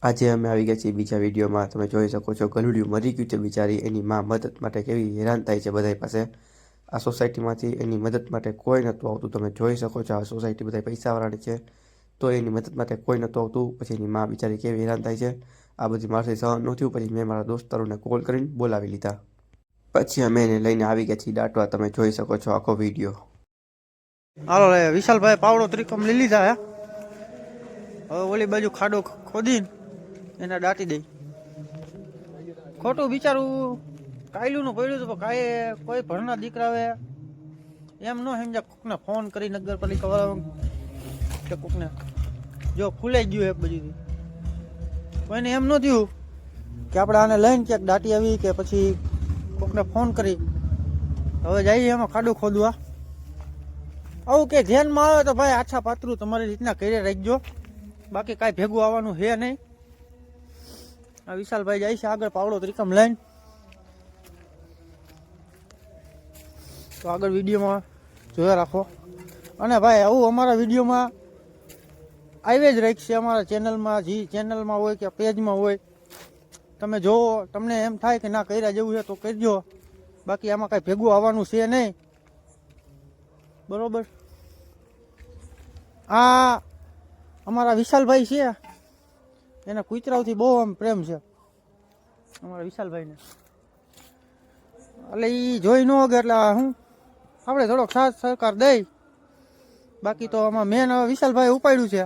આજે અમે આવી ગયા છીએ બીજા વિડીયોમાં. તમે જોઈ શકો છો ગલુડિયું મરી ગયું છે બિચારી. એની માં મદદ માટે કેવી હેરાન થાય છે બધા પાસે. આ સોસાયટીમાંથી એની મદદ માટે કોઈ નહોતું આવતું. તમે જોઈ શકો છો આ સોસાયટી બધા પૈસાવાળાની છે, તો એની મદદ માટે કોઈ નહોતું આવતું. પછી એની માં બિચારી કેવી હેરાન થાય છે. આ બધી મારાથી સહન ન થયું. પછી મેં મારા દોસ્તારોને કોલ કરીને બોલાવી લીધા. પછી અમે એને લઈને આવી ગયા છીએ દાટવા. તમે જોઈ શકો છો આખો વિડીયો. હાલો વિશાલભાઈ પાવડો ત્રિકમ લઈ લીધા હે. હવે ઓલી બાજુ ખાડો ખોદીને એને દાટી દઈ. ખોટું બિચારું કાયલું નું પડ્યું હતું, પણ કોઈ ભણના દીકરાવે એમ ન સમજ્યા. કોકને ફોન કરી નગરપાલિકા વાળા કે કોકને જો ફૂલાઈ ગયું એક બાજુથી, કોઈને એમ ન થયું કે આપણે આને લઈને ક્યાંક દાટી આવી કે પછી કોકને ફોન કરી. હવે જઈએ એમાં ખાડું ખોદવા. આવું કે ધ્યાનમાં આવે તો ભાઈ આછા પાત્રું તમારી રીતના કરી રાખજો, બાકી કાંઈ ભેગું આવવાનું છે નહીં. આ વિશાલભાઈ જાય છે આગળ પાવડો ત્રિકમ લઈને. તો આગળ વિડીયોમાં જોયા રાખો. અને ભાઈ આવું અમારા વિડીયોમાં આવી જ રાખશે. અમારા ચેનલમાં જે ચેનલમાં હોય કે પેજમાં હોય, તમે જોવો, તમને એમ થાય કે ના કર્યા જેવું છે તો કરજો, બાકી આમાં કાંઈ ભેગું આવવાનું છે નહીં. બરોબર. આ અમારા વિશાલભાઈ છે, એના કુતરાઓથી બહુ આમ પ્રેમ છે અમારા વિશાલભાઈને. એટલે એ જોઈ ન વગે એટલે હું આપણે થોડોક સાથ સહકાર દઈ. બાકી તો આમાં મેન વિશાલભાઈ ઉપાડ્યું છે.